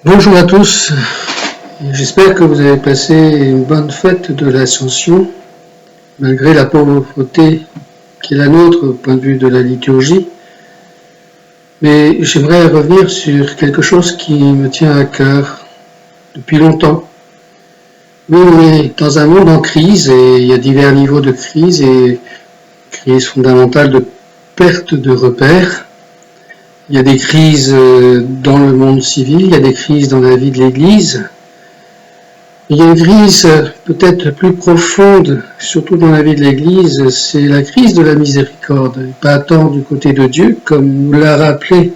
Bonjour à tous, j'espère que vous avez passé une bonne fête de l'Ascension, malgré la pauvreté qui est la nôtre au point de vue de la liturgie. Mais j'aimerais revenir sur quelque chose qui me tient à cœur depuis longtemps. Oui, on est dans un monde en crise et il y a divers niveaux de crise et crise fondamentale de perte de repères. Il y a des crises dans le monde civil, il y a des crises dans la vie de l'Église. Il y a une crise peut-être plus profonde, surtout dans la vie de l'Église, c'est la crise de la miséricorde, pas tant du côté de Dieu, comme nous l'a rappelé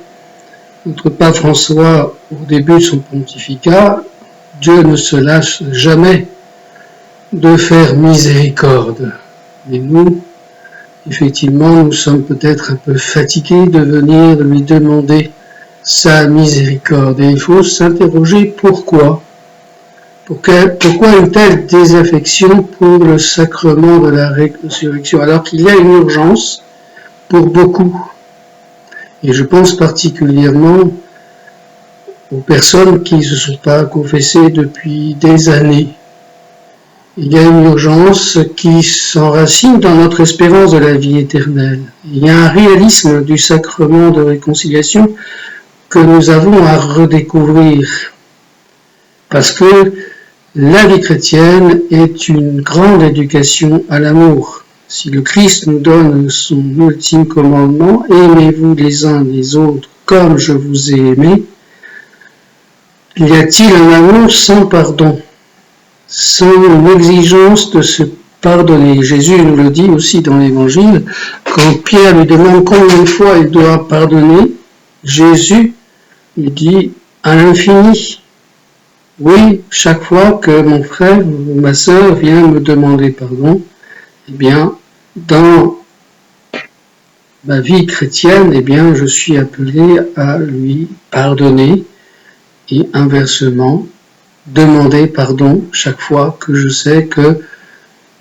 notre pape François au début de son pontificat. Dieu ne se lâche jamais de faire miséricorde. Et nous, effectivement, nous sommes peut-être un peu fatigués de venir lui demander sa miséricorde. Et il faut s'interroger pourquoi. Pourquoi une telle désaffection pour le sacrement de la résurrection, alors qu'il y a une urgence pour beaucoup. Et je pense particulièrement aux personnes qui ne se sont pas confessées depuis des années. Il y a une urgence qui s'enracine dans notre espérance de la vie éternelle. Il y a un réalisme du sacrement de réconciliation que nous avons à redécouvrir. Parce que la vie chrétienne est une grande éducation à l'amour. Si le Christ nous donne son ultime commandement, aimez-vous les uns les autres comme je vous ai aimé, y a-t-il un amour sans pardon, sans une exigence de se pardonner? Jésus nous le dit aussi dans l'Évangile, quand Pierre lui demande combien de fois il doit pardonner, Jésus lui dit à l'infini. Oui, chaque fois que mon frère ou ma sœur vient me demander pardon, eh bien, dans ma vie chrétienne, eh bien, je suis appelé à lui pardonner et inversement, demander pardon chaque fois que je sais que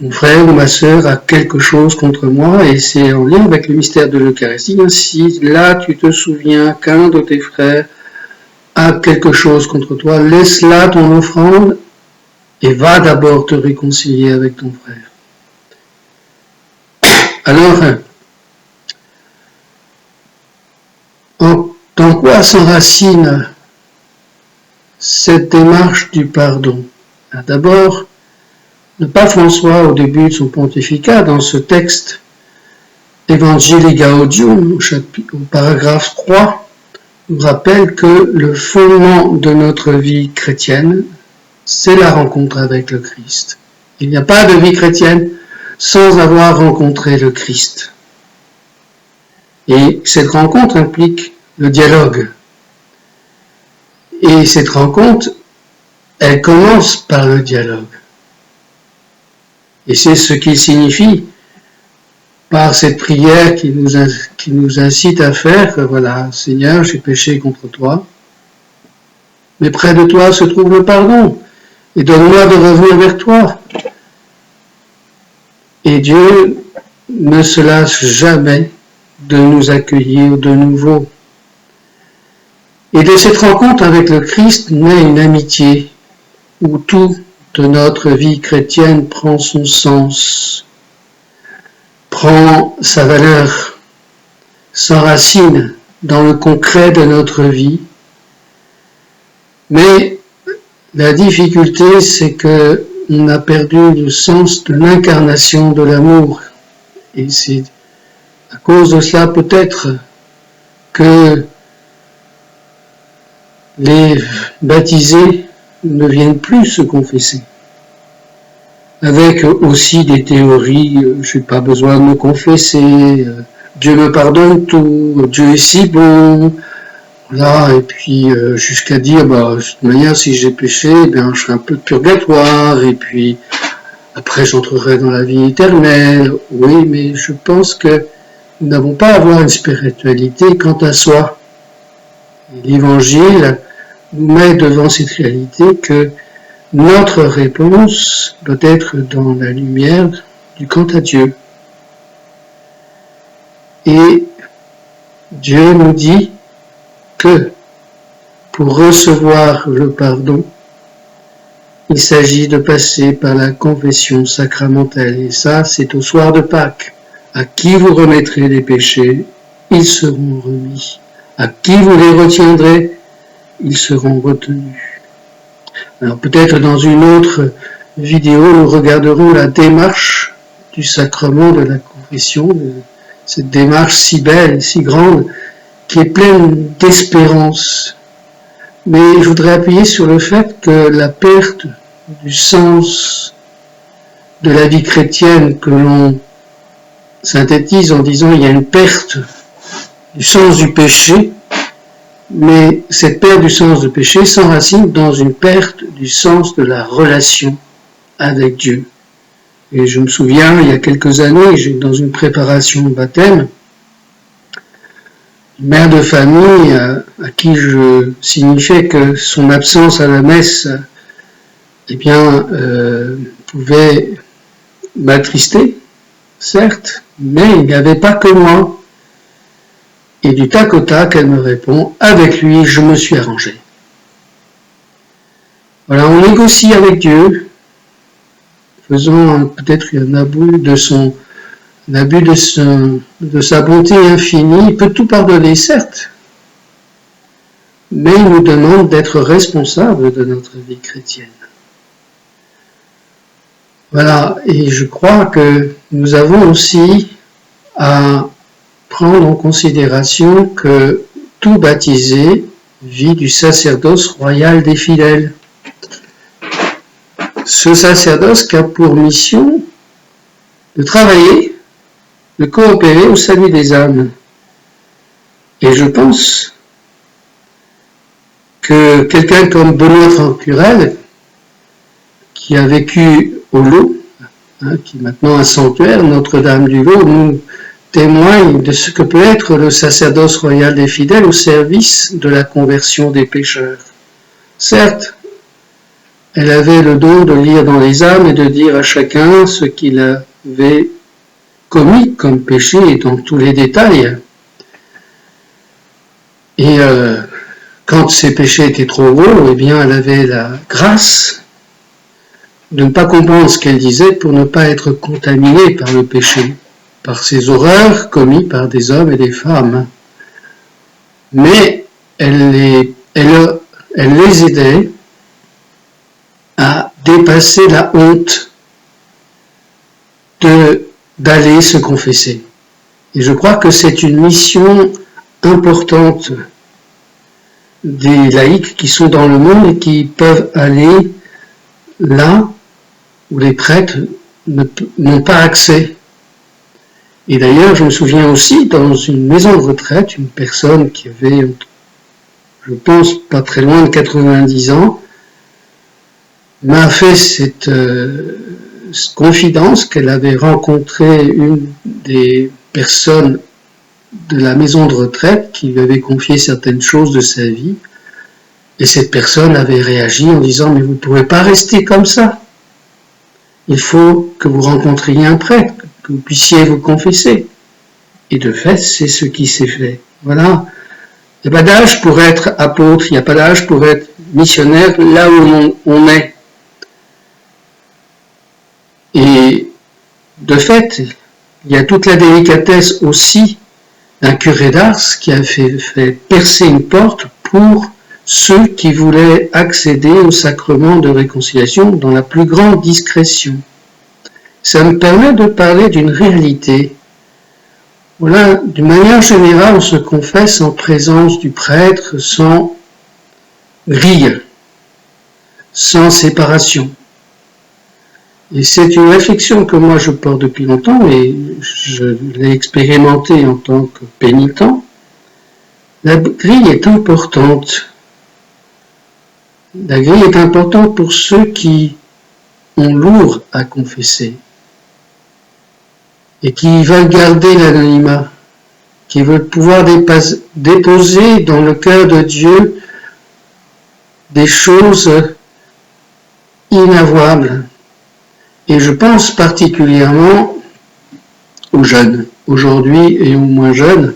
mon frère ou ma sœur a quelque chose contre moi, et c'est en lien avec le mystère de l'Eucharistie. Si là tu te souviens qu'un de tes frères a quelque chose contre toi, laisse là ton offrande et va d'abord te réconcilier avec ton frère. Alors, dans quoi s'enracine cette démarche du pardon? D'abord, le pape François, au début de son pontificat, dans ce texte Evangelii Gaudium, au paragraphe 3, nous rappelle que le fondement de notre vie chrétienne, c'est la rencontre avec le Christ. Il n'y a pas de vie chrétienne sans avoir rencontré le Christ. Et cette rencontre implique le dialogue. Et cette rencontre, elle commence par le dialogue. Et c'est ce qu'il signifie par cette prière qui nous incite à faire, que voilà, Seigneur, j'ai péché contre toi, mais près de toi se trouve le pardon, et donne-moi de revenir vers toi. Et Dieu ne se lâche jamais de nous accueillir de nouveau. Et de cette rencontre avec le Christ naît une amitié où toute notre vie chrétienne prend son sens, prend sa valeur, s'enracine dans le concret de notre vie. Mais la difficulté, c'est que on a perdu le sens de l'incarnation de l'amour. Et c'est à cause de cela peut-être que les baptisés ne viennent plus se confesser. Avec aussi des théories, je n'ai pas besoin de me confesser, Dieu me pardonne tout, Dieu est si bon, voilà, et puis jusqu'à dire, de toute manière, si j'ai péché, je serai un peu de purgatoire, et puis après j'entrerai dans la vie éternelle. Oui, mais je pense que nous n'avons pas à avoir une spiritualité quant à soi. L'Évangile nous met devant cette réalité que notre réponse doit être dans la lumière du quant à Dieu. Et Dieu nous dit que pour recevoir le pardon, il s'agit de passer par la confession sacramentelle. Et ça, c'est au soir de Pâques. À qui vous remettrez les péchés, ils seront remis. À qui vous les retiendrez, ils seront retenus. Alors peut-être dans une autre vidéo, nous regarderons la démarche du sacrement de la confession, cette démarche si belle, si grande, qui est pleine d'espérance. Mais je voudrais appuyer sur le fait que la perte du sens de la vie chrétienne que l'on synthétise en disant il y a une perte du sens du péché, mais cette perte du sens du péché s'enracine dans une perte du sens de la relation avec Dieu. Et je me souviens, il y a quelques années, dans une préparation de baptême, une mère de famille à qui je signifiais que son absence à la messe pouvait m'attrister, certes, mais il n'y avait pas que moi. Et du tac au tac, elle me répond, avec lui, je me suis arrangé. Voilà, on négocie avec Dieu, faisant peut-être un abus de sa bonté infinie. Il peut tout pardonner, certes, mais il nous demande d'être responsables de notre vie chrétienne. Voilà, et je crois que nous avons aussi à prendre en considération que tout baptisé vit du sacerdoce royal des fidèles. Ce sacerdoce qui a pour mission de travailler, de coopérer au salut des âmes. Et je pense que quelqu'un comme Benoît Francurel, qui a vécu au Lot, qui est maintenant un sanctuaire, Notre-Dame du Lot, nous témoigne de ce que peut être le sacerdoce royal des fidèles au service de la conversion des pécheurs. Certes, elle avait le don de lire dans les âmes et de dire à chacun ce qu'il avait commis comme péché et dans tous les détails. Et quand ces péchés étaient trop gros, eh bien, elle avait la grâce de ne pas comprendre ce qu'elle disait pour ne pas être contaminée par le péché, par ces horreurs commises par des hommes et des femmes. Mais elle les aidait à dépasser la honte d'aller se confesser. Et je crois que c'est une mission importante des laïcs qui sont dans le monde et qui peuvent aller là où les prêtres n'ont pas accès. Et d'ailleurs, je me souviens aussi, dans une maison de retraite, une personne qui avait, je pense, pas très loin de 90 ans, m'a fait cette confidence qu'elle avait rencontré une des personnes de la maison de retraite qui lui avait confié certaines choses de sa vie. Et cette personne avait réagi en disant « Mais vous ne pouvez pas rester comme ça. Il faut que vous rencontriez un prêtre, que vous puissiez vous confesser. » Et de fait, c'est ce qui s'est fait. Voilà. Il n'y a pas d'âge pour être apôtre, il n'y a pas d'âge pour être missionnaire là où on est. Et de fait, il y a toute la délicatesse aussi d'un curé d'Ars qui a fait percer une porte pour ceux qui voulaient accéder au sacrement de réconciliation dans la plus grande discrétion. Ça me permet de parler d'une réalité. Voilà, d'une manière générale, on se confesse en présence du prêtre sans grille, sans séparation. Et c'est une réflexion que moi je porte depuis longtemps et je l'ai expérimentée en tant que pénitent. La grille est importante. La grille est importante pour ceux qui ont lourd à confesser et qui veulent garder l'anonymat, qui veulent pouvoir déposer dans le cœur de Dieu des choses inavouables. Et je pense particulièrement aux jeunes, aujourd'hui et aux moins jeunes,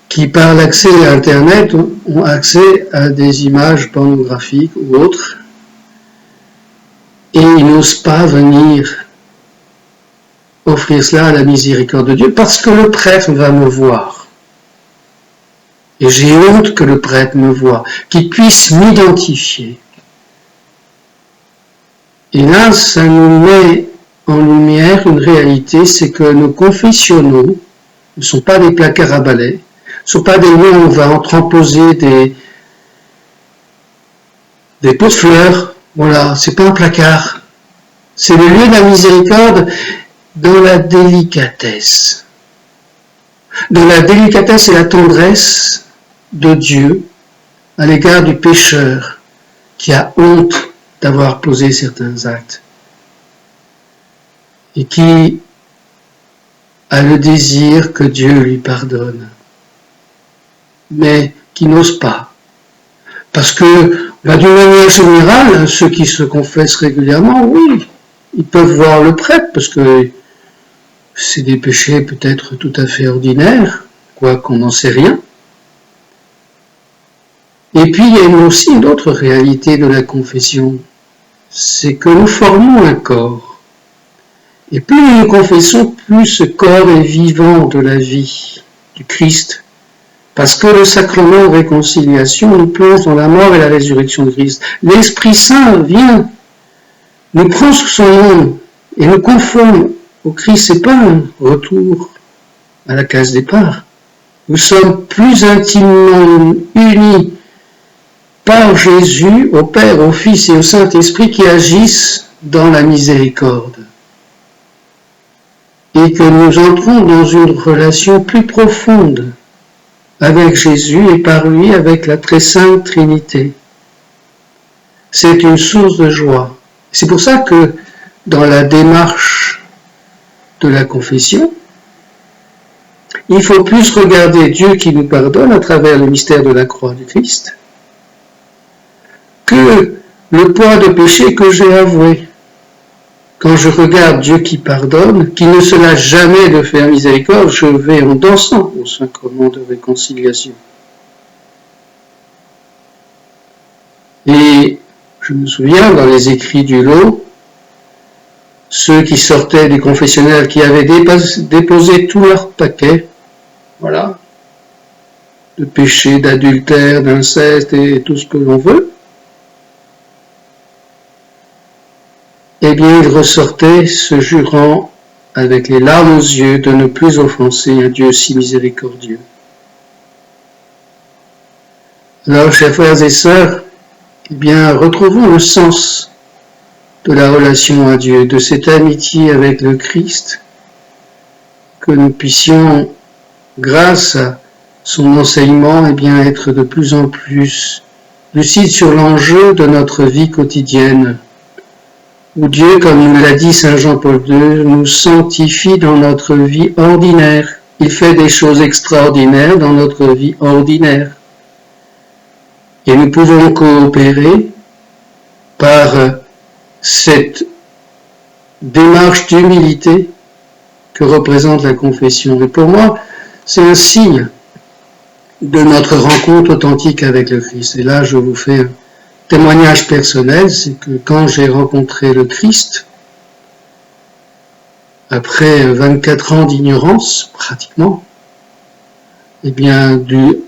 qui par l'accès à Internet ont accès à des images pornographiques ou autres, et ils n'osent pas venir offrir cela à la miséricorde de Dieu parce que le prêtre va me voir. Et j'ai honte que le prêtre me voie, qu'il puisse m'identifier. Et là, ça nous met en lumière une réalité, c'est que nos confessionnaux ne sont pas des placards à balai, ne sont pas des lieux où on va entreposer des pots de fleurs. Voilà, c'est pas un placard. C'est le lieu de la miséricorde dans la délicatesse. Dans la délicatesse et la tendresse de Dieu à l'égard du pécheur qui a honte d'avoir posé certains actes et qui a le désir que Dieu lui pardonne, mais qui n'ose pas. Parce que, d'une manière générale, ceux qui se confessent régulièrement, oui, ils peuvent voir le prêtre, parce que c'est des péchés peut-être tout à fait ordinaires, quoiqu'on n'en sait rien. Et puis, il y a aussi une autre réalité de la confession, c'est que nous formons un corps. Et plus nous confessons, plus ce corps est vivant de la vie du Christ. Parce que le sacrement de réconciliation nous plonge dans la mort et la résurrection de Christ. L'Esprit Saint vient, nous prend sous son nom et nous confond au Christ. C'est pas un retour à la case départ. Nous sommes plus intimement unis par Jésus, au Père, au Fils et au Saint-Esprit qui agissent dans la miséricorde. Et que nous entrons dans une relation plus profonde avec Jésus et par lui avec la très sainte Trinité. C'est une source de joie. C'est pour ça que dans la démarche de la confession, il faut plus regarder Dieu qui nous pardonne à travers le mystère de la croix du Christ que le poids de péché que j'ai avoué. Quand je regarde Dieu qui pardonne, qui ne se lâche jamais de faire miséricorde, je vais en dansant au sacrement de réconciliation. Et je me souviens, dans les écrits du lot, ceux qui sortaient du confessionnal, qui avaient déposé tout leur paquet, voilà, de péché, d'adultère, d'inceste et tout ce que l'on veut, eh bien, ils ressortaient se jurant avec les larmes aux yeux de ne plus offenser un Dieu si miséricordieux. Alors, chers frères et sœurs, eh bien, retrouvons le sens de la relation à Dieu, de cette amitié avec le Christ, que nous puissions, grâce à son enseignement, eh bien, être de plus en plus lucides sur l'enjeu de notre vie quotidienne, où Dieu, comme nous l'a dit Saint Jean-Paul II, nous sanctifie dans notre vie ordinaire. Il fait des choses extraordinaires dans notre vie ordinaire. Et nous pouvons coopérer par cette démarche d'humilité que représente la confession. Et pour moi, c'est un signe de notre rencontre authentique avec le Christ. Et là, je vous fais un témoignage personnel, c'est que quand j'ai rencontré le Christ, après 24 ans d'ignorance, pratiquement, eh bien, du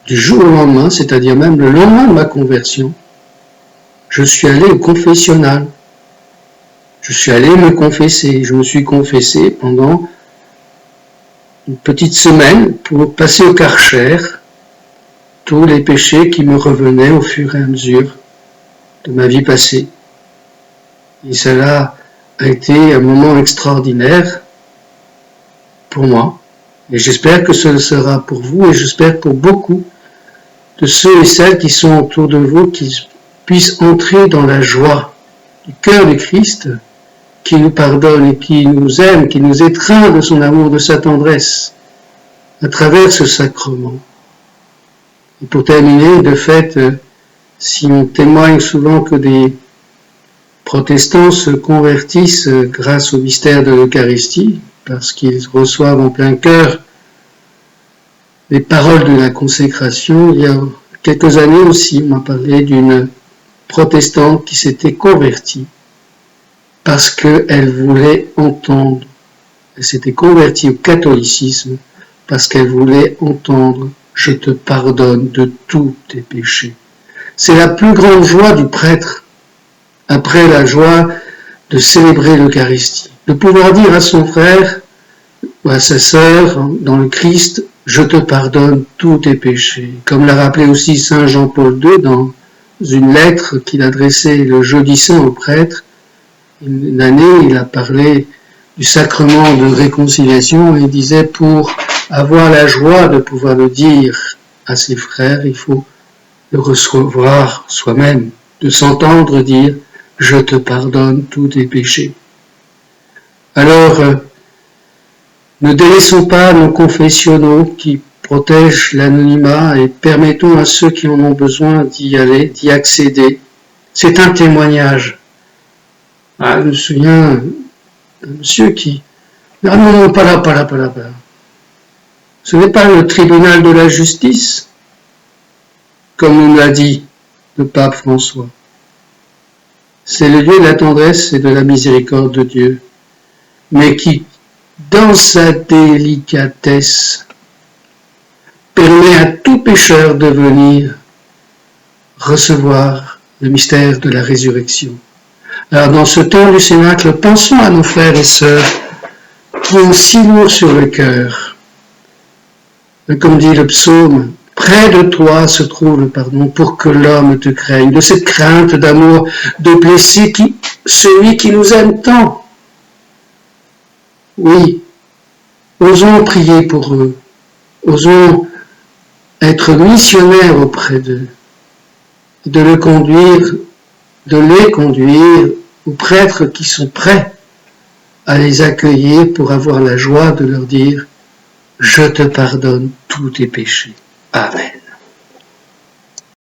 jour au lendemain, c'est-à-dire même le lendemain de ma conversion, je suis allé au confessionnal. Je suis allé me confesser. Je me suis confessé pendant une petite semaine pour passer au Karcher tous les péchés qui me revenaient au fur et à mesure de ma vie passée. Et cela a été un moment extraordinaire pour moi. Et j'espère que ce le sera pour vous et j'espère pour beaucoup de ceux et celles qui sont autour de vous, qu'ils puissent entrer dans la joie du cœur du Christ, qui nous pardonne et qui nous aime, qui nous étreint de son amour, de sa tendresse, à travers ce sacrement. Et pour terminer, de fait, si on témoigne souvent que des protestants se convertissent grâce au mystère de l'Eucharistie, parce qu'ils reçoivent en plein cœur le les paroles de la consécration. Il y a quelques années aussi, on m'a parlé d'une protestante qui s'était convertie parce qu'elle voulait entendre. Elle s'était convertie au catholicisme parce qu'elle voulait entendre « Je te pardonne de tous tes péchés ». C'est la plus grande joie du prêtre, après la joie de célébrer l'Eucharistie, de pouvoir dire à son frère ou à sa sœur dans le Christ « Je te pardonne tous tes péchés ». Comme l'a rappelé aussi Saint Jean-Paul II dans une lettre qu'il adressait le jeudi saint aux prêtres. Une année, il a parlé du sacrement de réconciliation et il disait pour avoir la joie de pouvoir le dire à ses frères, il faut le recevoir soi-même, de s'entendre dire « Je te pardonne tous tes péchés ». Alors, ne délaissons pas nos confessionnaux qui protègent l'anonymat et permettons à ceux qui en ont besoin d'y aller, d'y accéder. C'est un témoignage. Je me souviens d'un monsieur qui... Ah non, pas là. Ce n'est pas le tribunal de la justice, comme nous l'a dit le pape François. C'est le lieu de la tendresse et de la miséricorde de Dieu, mais qui, dans sa délicatesse, permet à tout pécheur de venir recevoir le mystère de la résurrection. Alors dans ce temps du Cénacle, pensons à nos frères et sœurs qui ont si lourd sur le cœur. Comme dit le psaume, près de toi se trouve le pardon pour que l'homme te craigne, de cette crainte d'amour de blesser celui qui nous aime tant. Oui, osons prier pour eux, osons être missionnaires auprès d'eux, de les conduire aux prêtres qui sont prêts à les accueillir pour avoir la joie de leur dire « Je te pardonne tous tes péchés ». Amen.